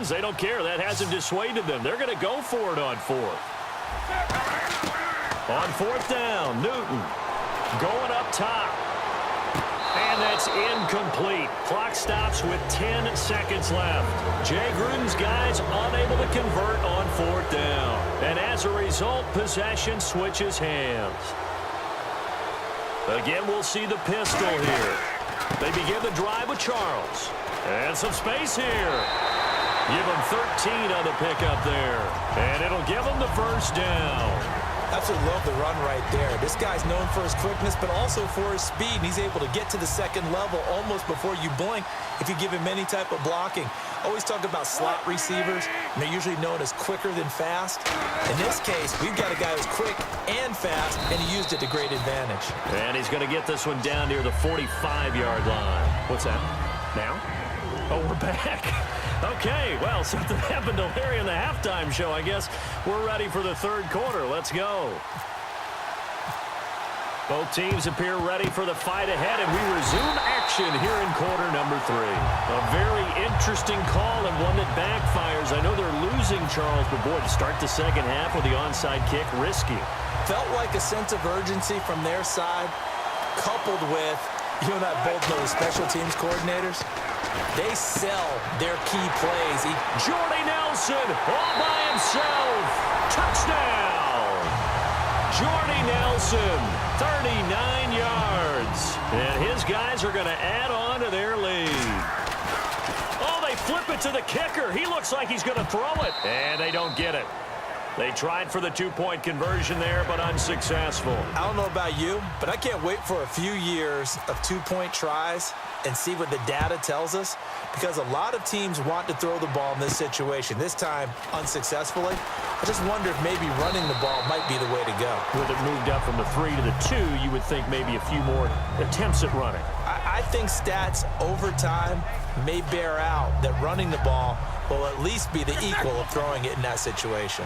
They don't care. That hasn't dissuaded them. They're going to go for it on fourth. On fourth down, Newton going up top. And that's incomplete. Clock stops with 10 seconds left. Jay Gruden's guys unable to convert on fourth down. And as a result, possession switches hands. Again, we'll see the pistol here. They begin the drive with Charles. And some space here. Give him 13 on the pickup there. And it'll give him the first down. Absolutely love the run right there. This guy's known for his quickness, but also for his speed. And he's able to get to the second level almost before you blink if you give him any type of blocking. Always talk about slot receivers, and they're usually known as quicker than fast. In this case, we've got a guy who's quick and fast, and he used it to great advantage. And he's going to get this one down near the 45-yard line. What's that? Now? Oh, we're back. Okay, well, something happened to Larry in the halftime show. I guess we're ready for the third quarter. Let's go. Both teams appear ready for the fight ahead, and we resume action here in quarter number 3. A very interesting call and one that backfires. I know they're losing Charles, but boy, to start the second half with the onside kick, risky. Felt like a sense of urgency from their side, coupled with, you and I both know the special teams coordinators. They sell their key plays. Jordy Nelson all by himself. Touchdown. Jordy Nelson, 39 yards. And his guys are going to add on to their lead. Oh, they flip it to the kicker. He looks like he's going to throw it. And they don't get it. They tried for the two-point conversion there, but unsuccessful. I don't know about you, but I can't wait for a few years of two-point tries and see what the data tells us, because a lot of teams want to throw the ball in this situation, this time unsuccessfully. I just wonder if maybe running the ball might be the way to go. With it moved up from the 3 to the 2, you would think maybe a few more attempts at running. I think stats over time may bear out that running the ball will at least be the equal of throwing it in that situation.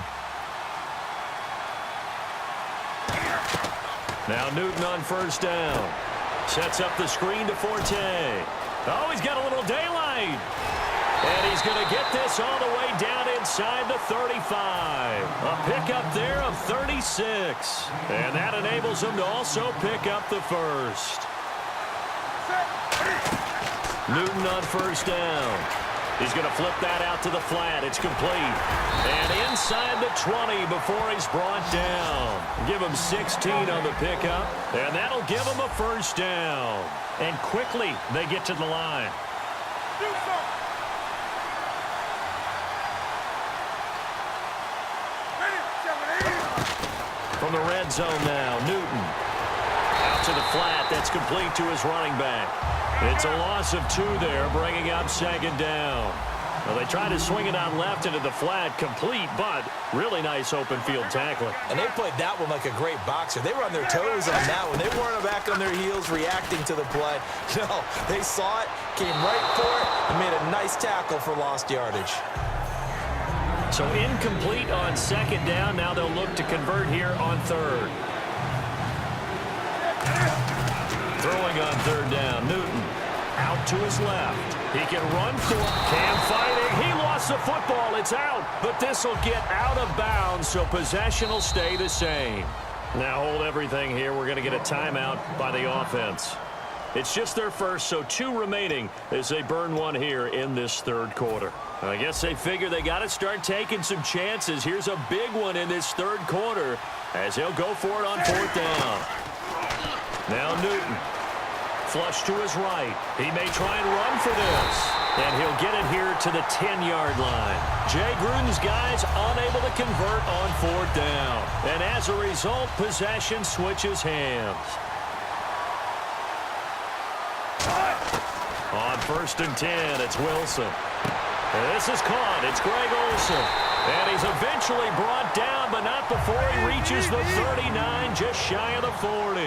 Now Newton on first down. Sets up the screen to Forte. Oh, he's got a little daylight. And he's going to get this all the way down inside the 35. A pickup there of 36. And that enables him to also pick up the first. Newton on first down. He's going to flip that out to the flat. It's complete. And inside the 20 before he's brought down. Give him 16 on the pickup. And that'll give him a first down. And quickly they get to the line. From the red zone now, Newton. Out to the flat. That's complete to his running back. It's a loss of 2 there, bringing up second down. Well, they try to swing it out left into the flat, complete, but really nice open field tackling. And they played that one like a great boxer. They were on their toes on that one. They weren't back on their heels reacting to the play. No, they saw it, came right for it, and made a nice tackle for lost yardage. So incomplete on second down. Now they'll look to convert here on third. Throwing on third down, Newton out to his left. He can run for it. Cam fighting. He lost the football. It's out, but this will get out of bounds, so possession will stay the same. Now hold everything here. We're going to get a timeout by the offense. It's just their first, so 2 remaining as they burn one here in this third quarter. I guess they figure they got to start taking some chances. Here's a big one in this third quarter as he'll go for it on fourth down. Now Newton, flush to his right. He may try and run for this. And he'll get it here to the 10-yard line. Jay Gruden's guys unable to convert on fourth down. And as a result, possession switches hands. On 1st and 10, it's Wilson. This is caught. It's Greg Olsen. And he's eventually brought down, but not before he reaches the 39, just shy of the 40.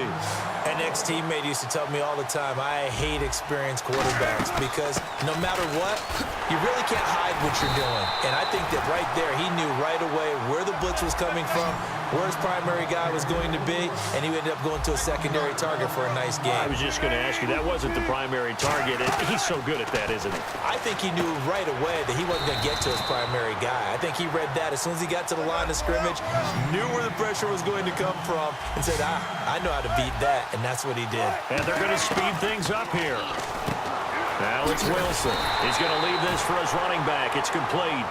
An ex-teammate used to tell me all the time, I hate experienced quarterbacks because no matter what, you really can't hide what you're doing. And I think that right there, he knew right away where the blitz was coming from, where his primary guy was going to be, and he ended up going to a secondary target for a nice game. I was just going to ask you, that wasn't the primary target. He's so good at that, isn't he? I think he knew right away that he wasn't going to get to his primary guy. I think he read that as soon as he got to the line of scrimmage, knew where the pressure was going to come from, and said, I know how to beat that. And that's what he did. And they're going to speed things up here. Now it's Wilson. He's going to leave this for his running back. It's complete.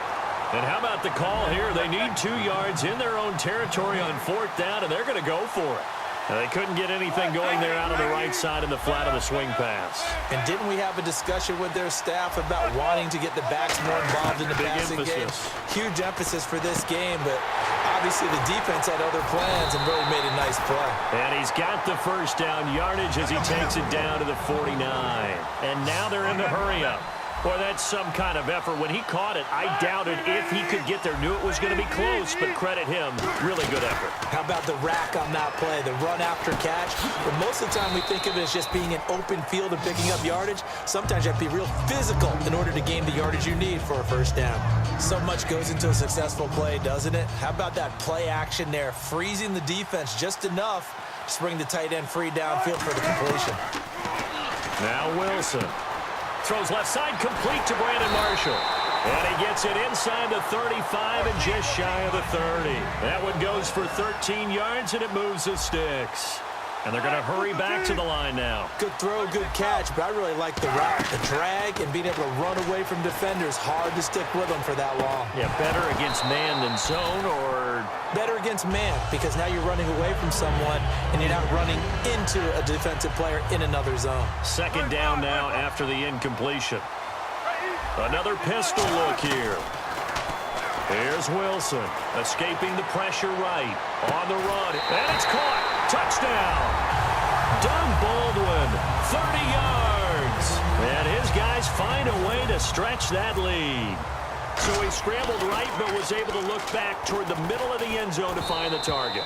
And how about the call here? They need 2 yards in their own territory on 4th down, and they're going to go for it. They couldn't get anything going there out of the right side in the flat of the swing pass. And didn't we have a discussion with their staff about wanting to get the backs more involved in the passing game? Huge emphasis for this game, but obviously the defense had other plans and really made a nice play. And he's got the first down yardage as he takes it down to the 49. And now they're in the hurry-up. Boy, that's some kind of effort. When he caught it, I doubted if he could get there. Knew it was going to be close, but credit him. Really good effort. How about the rack on that play, the run after catch? But most of the time we think of it as just being an open field and picking up yardage. Sometimes you have to be real physical in order to gain the yardage you need for a first down. So much goes into a successful play, doesn't it? How about that play action there, freezing the defense just enough to bring the tight end free downfield for the completion. Now Wilson. Throws left side, complete to Brandon Marshall. And he gets it inside the 35 and just shy of the 30. That one goes for 13 yards, and it moves the sticks. And they're going to hurry back to the line now. Good throw, good catch, but I really like the route. The drag and being able to run away from defenders. Hard to stick with them for that long. Yeah, better against man than zone, or... Better against man, because now you're running away from someone and you're not running into a defensive player in another zone. 2nd down now after the incompletion. Another pistol look here. Here's Wilson, escaping the pressure right, on the run, and it's caught. Touchdown. Doug Baldwin, 30 yards. And his guys find a way to stretch that lead. So he scrambled right, but was able to look back toward the middle of the end zone to find the target.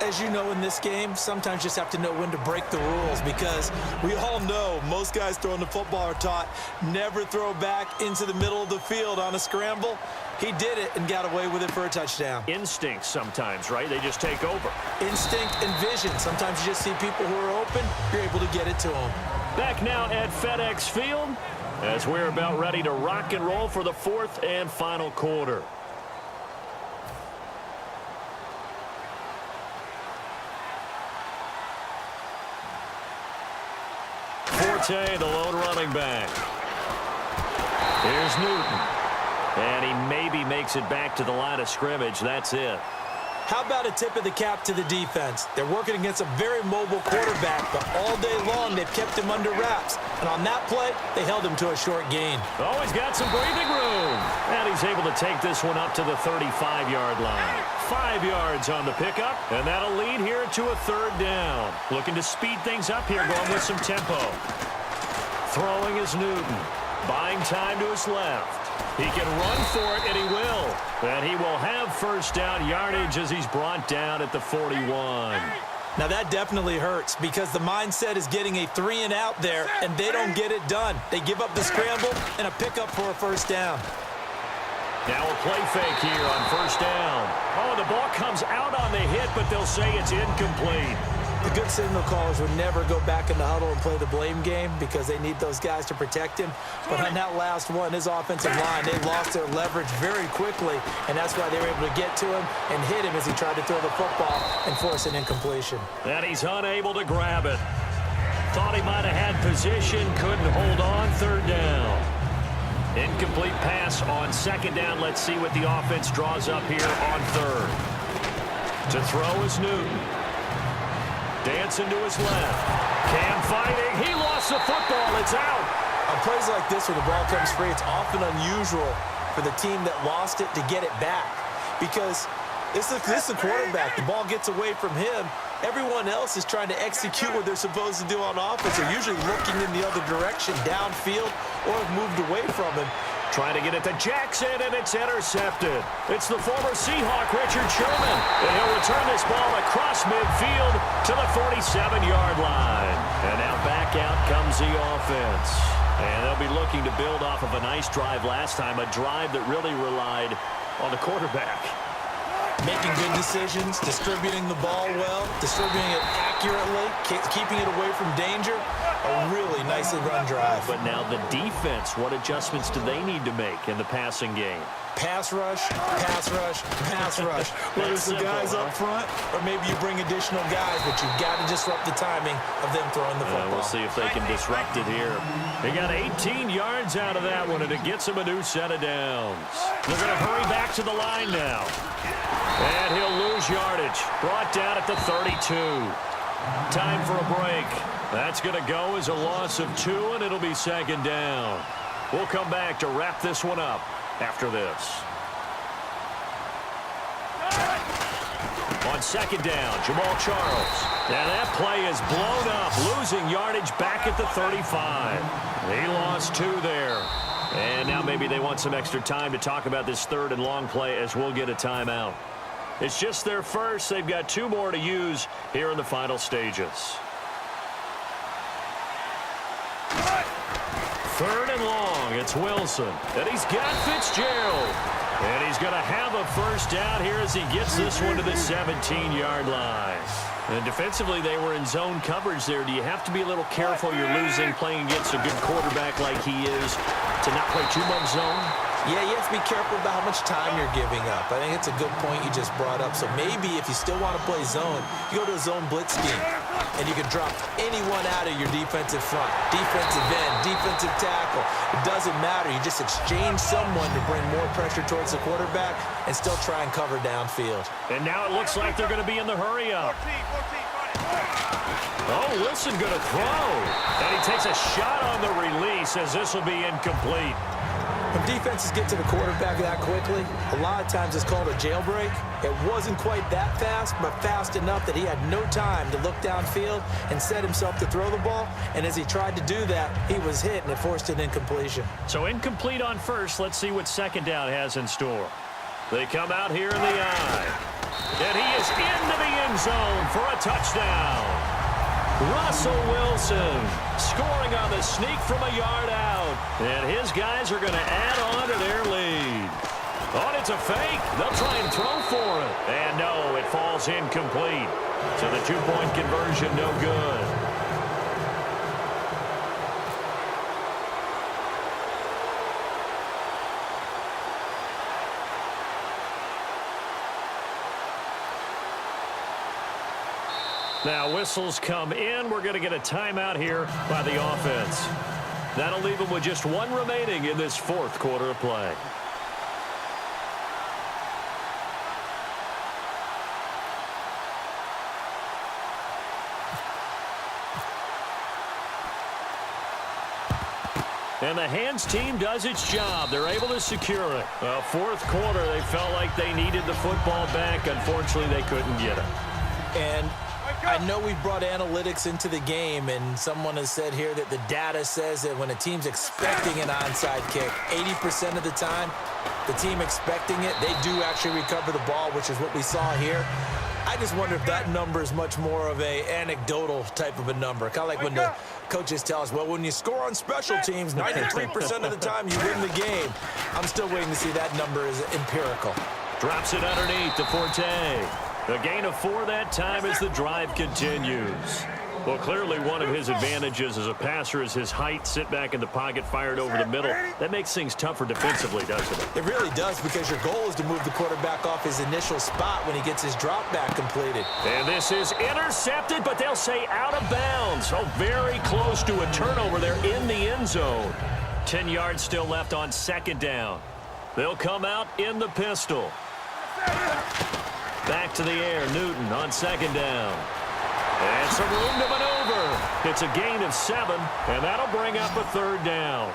As you know, in this game, sometimes you just have to know when to break the rules, because we all know most guys throwing the football are taught never throw back into the middle of the field on a scramble. He did it and got away with it for a touchdown. Instinct sometimes, right? They just take over. Instinct and vision. Sometimes you just see people who are open, you're able to get it to them. Back now at FedEx Field as we're about ready to rock and roll for the 4th and final quarter. Forte, the lone running back. Here's Newton. And he maybe makes it back to the line of scrimmage. That's it. How about a tip of the cap to the defense? They're working against a very mobile quarterback, but all day long they've kept him under wraps. And on that play, they held him to a short gain. Oh, he's got some breathing room. And he's able to take this one up to the 35-yard line. 5 yards on the pickup, and that'll lead here to a 3rd down. Looking to speed things up here, going with some tempo. Throwing is Newton. Buying time to his left. He can run for it, and he will. And he will have first down yardage as he's brought down at the 41. Now that definitely hurts, because the mindset is getting a 3-and-out there, and they don't get it done. They give up the scramble and a pickup for a first down. Now a play fake here on first down. Oh, the ball comes out on the hit, but they'll say it's incomplete. The good signal callers would never go back in the huddle and play the blame game, because they need those guys to protect him. But on that last one, his offensive line, they lost their leverage very quickly, and that's why they were able to get to him and hit him as he tried to throw the football and force an incompletion. And he's unable to grab it. Thought he might have had position, couldn't hold on. 3rd down. Incomplete pass on 2nd down. Let's see what the offense draws up here on 3rd. To throw is Newton. Dancing to his left. Cam fighting. He lost the football. It's out. On plays like this where the ball comes free, it's often unusual for the team that lost it to get it back, because this is the quarterback. The ball gets away from him. Everyone else is trying to execute what they're supposed to do on offense. They're usually looking in the other direction, downfield, or have moved away from him. Trying to get it to Jackson, and it's intercepted. It's the former Seahawk, Richard Sherman. And he'll return this ball across midfield to the 47-yard line. And now back out comes the offense. And they'll be looking to build off of a nice drive last time, a drive that really relied on the quarterback. Making good decisions, distributing the ball well, distributing it accurately, keeping it away from danger. A really nicely run drive. But now the defense, what adjustments do they need to make in the passing game? Pass rush, pass rush, pass rush. Whether it's the guys up front or maybe you bring additional guys, but you've got to disrupt the timing of them throwing the football. We'll see if they can disrupt it here. They got 18 yards out of that one, and it gets them a new set of downs. They're going to hurry back to the line now. And he'll lose yardage. Brought down at the 32. Time for a break. That's going to go as a loss of 2, and it'll be second down. We'll come back to wrap this one up after this. On second down, Jamal Charles. And that play is blown up, losing yardage back at the 35. He lost 2 there. And now maybe they want some extra time to talk about this third and long play as we'll get a timeout. It's just their first. They've got 2 more to use here in the final stages. Third and long, it's Wilson. And he's got Fitzgerald. And he's going to have a first down here as he gets this one to the 17-yard line. And defensively, they were in zone coverage there. Do you have to be a little careful you're losing playing against a good quarterback like he is to not play too much zone? Yeah, you have to be careful about how much time you're giving up. I think it's a good point you just brought up. So maybe if you still want to play zone, you go to a zone blitz scheme. And you can drop anyone out of your defensive front, defensive end, defensive tackle. It doesn't matter. You just exchange someone to bring more pressure towards the quarterback and still try and cover downfield. And now it looks like they're going to be in the hurry-up. Oh, Wilson going to throw. And he takes a shot on the release as this will be incomplete. When defenses get to the quarterback that quickly, a lot of times it's called a jailbreak. It wasn't quite that fast, but fast enough that he had no time to look downfield and set himself to throw the ball. And as he tried to do that, he was hit, and it forced an incompletion. So incomplete on first. Let's see what second down has in store. They come out here in the eye. And he is into the end zone for a touchdown. Russell Wilson scoring on the sneak from a yard out. And his guys are going to add on to their lead. Oh, it's a fake. They'll try and throw for it. And no, it falls incomplete. So the 2-point conversion no good. Now whistles come in. We're going to get a timeout here by the offense. That'll leave them with just 1 remaining in this 4th quarter of play. And the hands team does its job. They're able to secure it. Well, 4th quarter, they felt like they needed the football back. Unfortunately, they couldn't get it. And I know we've brought analytics into the game, and someone has said here that the data says that when a team's expecting an onside kick, 80% of the time, the team expecting it, they do actually recover the ball, which is what we saw here. I just wonder if that number is much more of a anecdotal type of a number. Kind of like when the coaches tell us, well, when you score on special teams, 93% of the time you win the game. I'm still waiting to see that number is empirical. Drops it underneath to Forte. A gain of 4 that time as the drive continues. Well, clearly one of his advantages as a passer is his height. Sit back in the pocket, fired over the middle. That makes things tougher defensively, doesn't it? It really does, because your goal is to move the quarterback off his initial spot when he gets his drop back completed. And this is intercepted, but they'll say out of bounds. Oh, very close to a turnover there in the end zone. 10 yards still left on second down. They'll come out in the pistol. Back to the air, Newton on second down. And some room to maneuver. It's a gain of 7, and that'll bring up a 3rd down.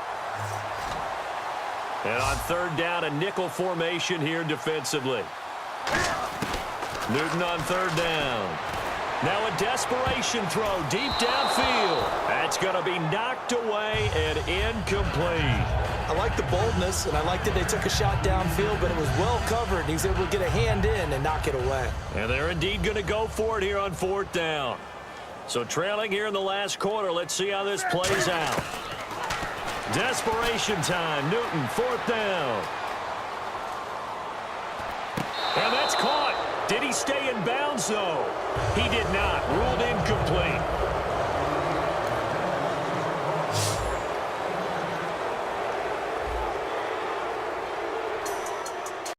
And on 3rd down, a nickel formation here defensively. Newton on 3rd down. Now a desperation throw deep downfield. That's going to be knocked away and incomplete. I like the boldness, and I like that they took a shot downfield, but it was well covered. He's able to get a hand in and knock it away. And they're indeed going to go for it here on 4th down. So trailing here in the last quarter. Let's see how this plays out. Desperation time. Newton, 4th down. And that's caught. Did he stay in bounds, though? He did not. Ruled incomplete.